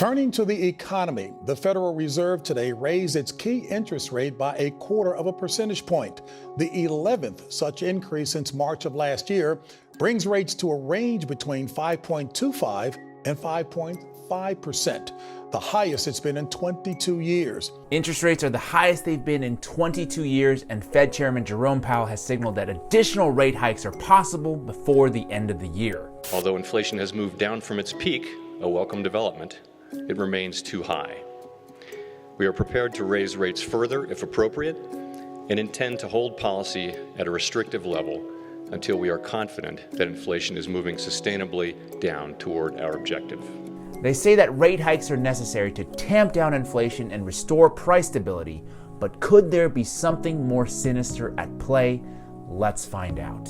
Turning to the economy, the Federal Reserve today raised its key interest rate by 1/4 of a percentage point. The 11th such increase since March of last year brings rates to a range between 5.25 and 5.5%, the highest it's been in 22 years. Interest rates are the highest they've been in 22 years, and Fed Chairman Jerome Powell has signaled that additional rate hikes are possible before the end of the year. Although inflation has moved down from its peak, a welcome development, it remains too high. We are prepared to raise rates further if appropriate and intend to hold policy at a restrictive level until we are confident that inflation is moving sustainably down toward our objective. They say that rate hikes are necessary to tamp down inflation and restore price stability, but could there be something more sinister at play? Let's find out.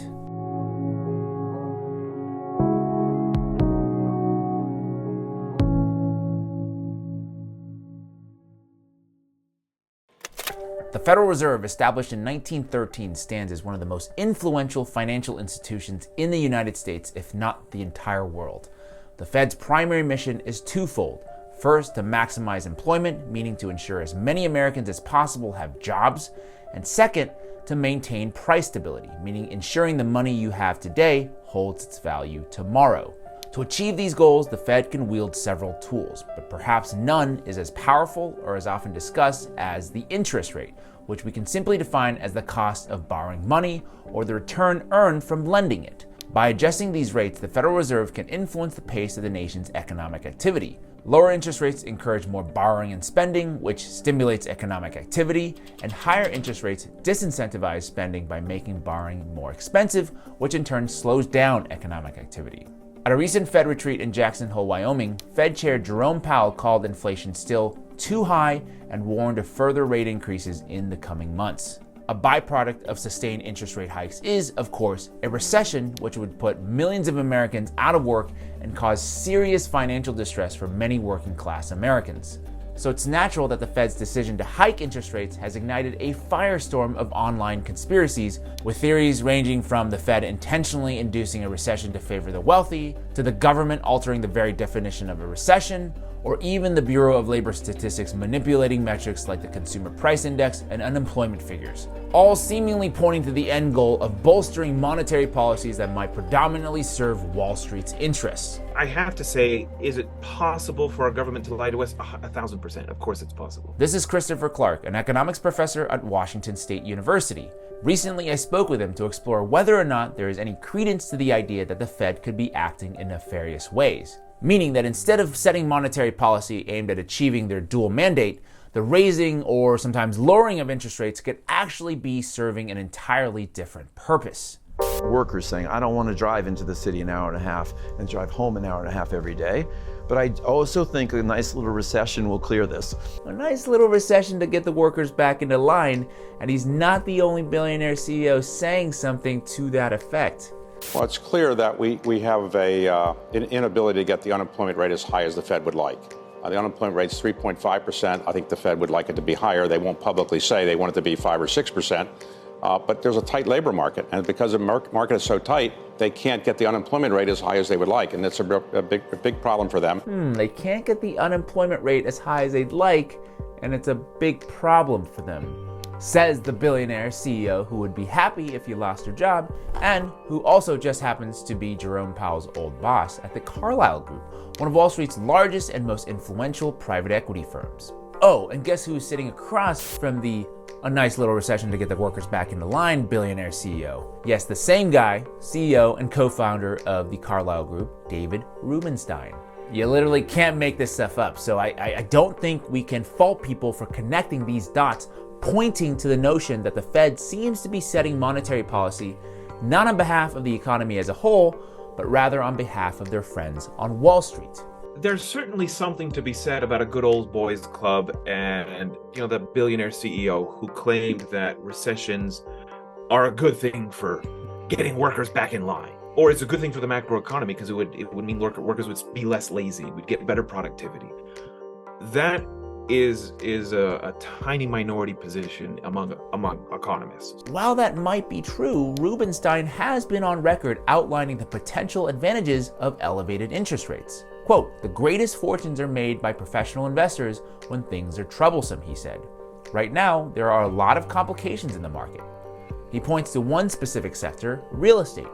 The Federal Reserve, established in 1913, stands as one of the most influential financial institutions in the United States, if not the entire world. The Fed's primary mission is twofold. First, to maximize employment, meaning to ensure as many Americans as possible have jobs. And second, to maintain price stability, meaning ensuring the money you have today holds its value tomorrow. To achieve these goals, the Fed can wield several tools, but perhaps none is as powerful or as often discussed as the interest rate, which we can simply define as the cost of borrowing money or the return earned from lending it. By adjusting these rates, the Federal Reserve can influence the pace of the nation's economic activity. Lower interest rates encourage more borrowing and spending, which stimulates economic activity, and higher interest rates disincentivize spending by making borrowing more expensive, which in turn slows down economic activity. At a recent Fed retreat in Jackson Hole, Wyoming, Fed Chair Jerome Powell called inflation still too high and warned of further rate increases in the coming months. A byproduct of sustained interest rate hikes is, of course, a recession, which would put millions of Americans out of work and cause serious financial distress for many working class Americans. So it's natural that the Fed's decision to hike interest rates has ignited a firestorm of online conspiracies, with theories ranging from the Fed intentionally inducing a recession to favor the wealthy, to the government altering the very definition of a recession, or even the Bureau of Labor Statistics manipulating metrics like the Consumer Price Index and unemployment figures, all seemingly pointing to the end goal of bolstering monetary policies that might predominantly serve Wall Street's interests. I have to say, is it possible for our government to lie to us? 1,000%. Of course it's possible. This is Christopher Clark, an economics professor at Washington State University. Recently, I spoke with him to explore whether or not there is any credence to the idea that the Fed could be acting in nefarious ways. Meaning that instead of setting monetary policy aimed at achieving their dual mandate, the raising or sometimes lowering of interest rates could actually be serving an entirely different purpose. Workers saying, I don't want to drive into the city an hour and a half and drive home an hour and a half every day. But I also think a nice little recession will clear this. A nice little recession to get the workers back into line, and he's not the only billionaire CEO saying something to that effect. Well, it's clear that we have an inability to get the unemployment rate as high as the Fed would like. The unemployment rate is 3.5%. I think the Fed would like it to be higher. They won't publicly say they want it to be 5 or 6%. But there's a tight labor market. And because the market is so tight, they can't get the unemployment rate as high as they would like. And that's a big problem for them. They can't get the unemployment rate as high as they'd like, and it's a big problem for them. Says the billionaire CEO who would be happy if he lost her job, and who also just happens to be Jerome Powell's old boss at the Carlyle Group, one of Wall Street's largest and most influential private equity firms. Oh, and guess who's sitting across from the "a nice little recession to get the workers back into line" billionaire CEO? Yes, the same guy, CEO and co-founder of the Carlyle Group, David Rubenstein. You literally can't make this stuff up, so I don't think we can fault people for connecting these dots, pointing to the notion that the Fed seems to be setting monetary policy not on behalf of the economy as a whole, but rather on behalf of their friends on Wall Street. There's certainly something to be said about a good old boys club and, the billionaire CEO who claimed that recessions are a good thing for getting workers back in line. Or it's a good thing for the macroeconomy because it would mean workers would be less lazy, would get better productivity. That is a tiny minority position among economists. While that might be true, Rubenstein has been on record outlining the potential advantages of elevated interest rates. Quote, "The greatest fortunes are made by professional investors when things are troublesome," he said. Right now, there are a lot of complications in the market. He points to one specific sector, real estate.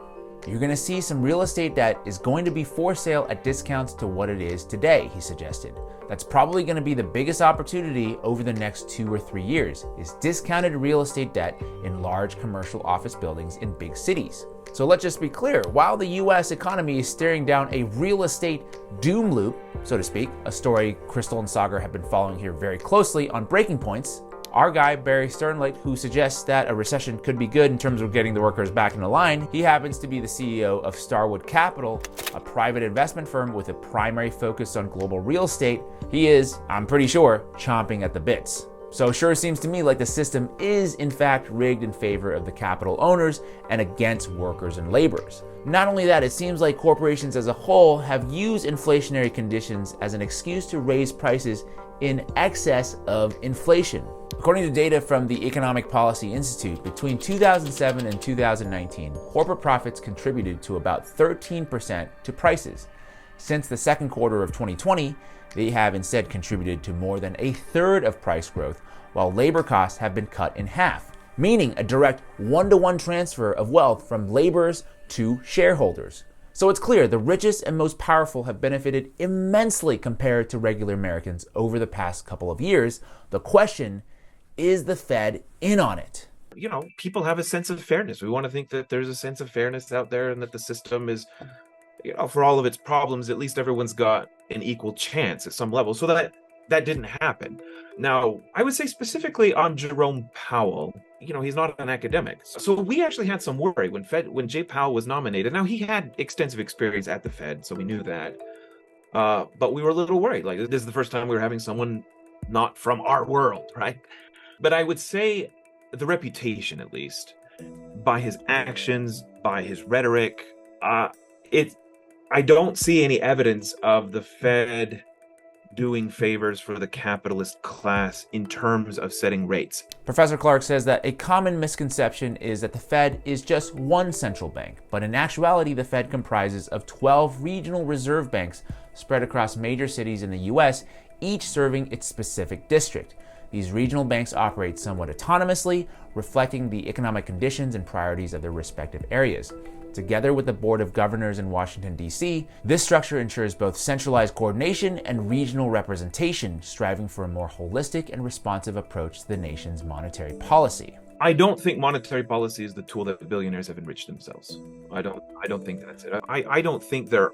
You're going to see some real estate that is going to be for sale at discounts to what it is today, he suggested. That's probably going to be the biggest opportunity over the next 2 or 3 years, is discounted real estate debt in large commercial office buildings in big cities. So let's just be clear, while the US economy is staring down a real estate doom loop, so to speak, a story Crystal and Sagar have been following here very closely on Breaking Points, our guy, Barry Sternlicht, who suggests that a recession could be good in terms of getting the workers back in the line, he happens to be the CEO of Starwood Capital, a private investment firm with a primary focus on global real estate. He is, I'm pretty sure, chomping at the bits. So it sure seems to me like the system is in fact rigged in favor of the capital owners and against workers and laborers. Not only that, it seems like corporations as a whole have used inflationary conditions as an excuse to raise prices in excess of inflation. According to data from the Economic Policy Institute, between 2007 and 2019, corporate profits contributed to about 13% to prices. Since the second quarter of 2020, they have instead contributed to more than a third of price growth, while labor costs have been cut in half, meaning a direct one-to-one transfer of wealth from laborers to shareholders. So it's clear the richest and most powerful have benefited immensely compared to regular Americans over the past couple of years. The question, is the Fed in on it? You know, people have a sense of fairness. We want to think that there's a sense of fairness out there and that the system is, you know, for all of its problems, at least everyone's got an equal chance at some level. So that didn't happen. Now, I would say specifically on Jerome Powell, you know, he's not an academic. So we actually had some worry when Jay Powell was nominated. Now, he had extensive experience at the Fed, so we knew that. But we were a little worried. Like, this is the first time we were having someone not from our world, right? But I would say the reputation, at least, by his actions, by his rhetoric, I don't see any evidence of the Fed doing favors for the capitalist class in terms of setting rates. Professor Clark says that a common misconception is that the Fed is just one central bank, but in actuality, the Fed comprises of 12 regional reserve banks spread across major cities in the US, each serving its specific district. These regional banks operate somewhat autonomously, reflecting the economic conditions and priorities of their respective areas. Together with the Board of Governors in Washington, D.C., this structure ensures both centralized coordination and regional representation, striving for a more holistic and responsive approach to the nation's monetary policy. I don't think monetary policy is the tool that billionaires have enriched themselves. I don't think that's it. I don't think there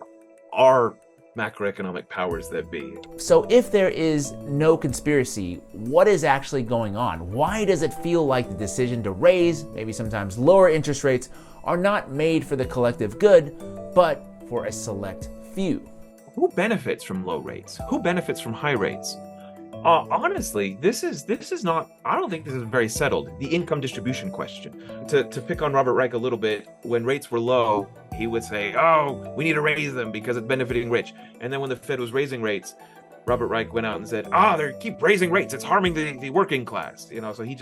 are macroeconomic powers that be. So if there is no conspiracy, what is actually going on? Why does it feel like the decision to raise, maybe sometimes lower interest rates, are not made for the collective good, but for a select few? Who benefits from low rates? Who benefits from high rates? Honestly, this is not, I don't think this is very settled. The income distribution question. To pick on Robert Reich a little bit, when rates were low, he would say, oh, we need to raise them because it's benefiting rich. And then when the Fed was raising rates, Robert Reich went out and said, they keep raising rates. It's harming the working class. You know, so he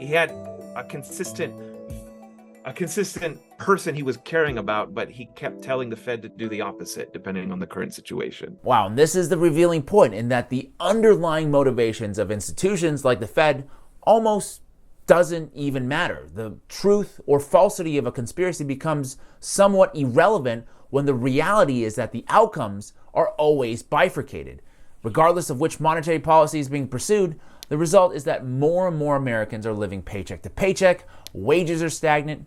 had a consistent person he was caring about, but he kept telling the Fed to do the opposite depending on the current situation. Wow, and this is the revealing point in that the underlying motivations of institutions like the Fed almost doesn't even matter. The truth or falsity of a conspiracy becomes somewhat irrelevant when the reality is that the outcomes are always bifurcated. Regardless of which monetary policy is being pursued, the result is that more and more Americans are living paycheck to paycheck, wages are stagnant,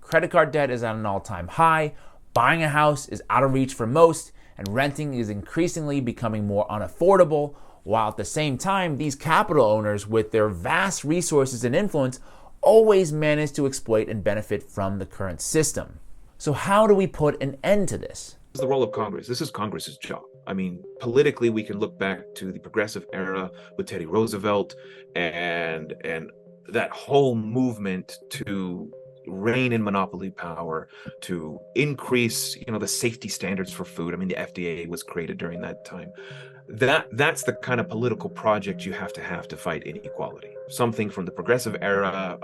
credit card debt is at an all-time high, buying a house is out of reach for most, and renting is increasingly becoming more unaffordable, while at the same time, these capital owners with their vast resources and influence always manage to exploit and benefit from the current system. So how do we put an end to this? This is the role of Congress. This is Congress's job. I mean, politically, we can look back to the progressive era with Teddy Roosevelt and that whole movement to rein in monopoly power, to increase, the safety standards for food. I mean, the FDA was created during that time. That's the kind of political project you have to fight inequality. Something from the progressive era,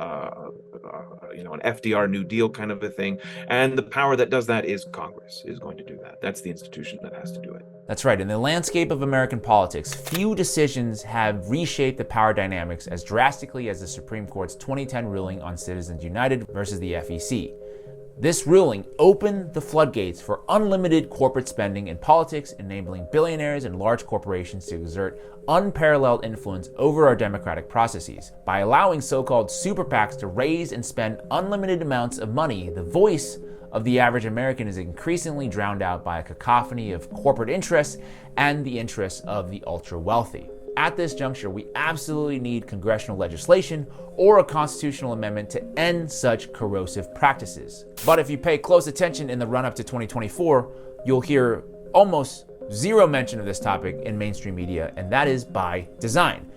an FDR New Deal kind of a thing. And the power that does that is Congress, is going to do that. That's the institution that has to do it. That's right. In the landscape of American politics, few decisions have reshaped the power dynamics as drastically as the Supreme Court's 2010 ruling on Citizens United versus the FEC. This ruling opened the floodgates for unlimited corporate spending in politics, enabling billionaires and large corporations to exert unparalleled influence over our democratic processes. By allowing so-called super PACs to raise and spend unlimited amounts of money, the voice of the average American is increasingly drowned out by a cacophony of corporate interests and the interests of the ultra-wealthy. At this juncture, we absolutely need congressional legislation or a constitutional amendment to end such corrosive practices. But if you pay close attention in the run-up to 2024, you'll hear almost zero mention of this topic in mainstream media, and that is by design.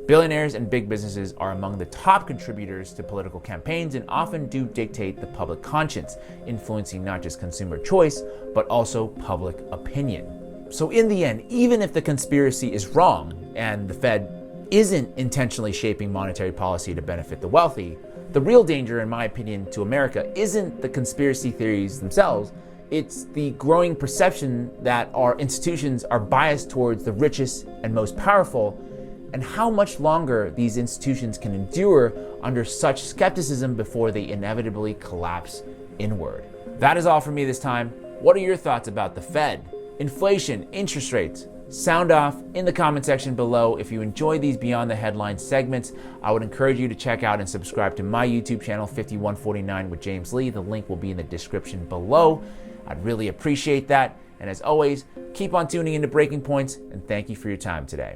Billionaires and big businesses are among the top contributors to political campaigns and often do dictate the public conscience, influencing not just consumer choice, but also public opinion. So in the end, even if the conspiracy is wrong and the Fed isn't intentionally shaping monetary policy to benefit the wealthy, the real danger, in my opinion, to America isn't the conspiracy theories themselves. It's the growing perception that our institutions are biased towards the richest and most powerful, and how much longer these institutions can endure under such skepticism before they inevitably collapse inward. That is all for me this time. What are your thoughts about the Fed, inflation, interest rates? Sound off in the comment section below. If you enjoy these Beyond the Headlines segments, I would encourage you to check out and subscribe to my YouTube channel, 5149 with James Lee. The link will be in the description below. I'd really appreciate that. And as always, keep on tuning into Breaking Points, and thank you for your time today.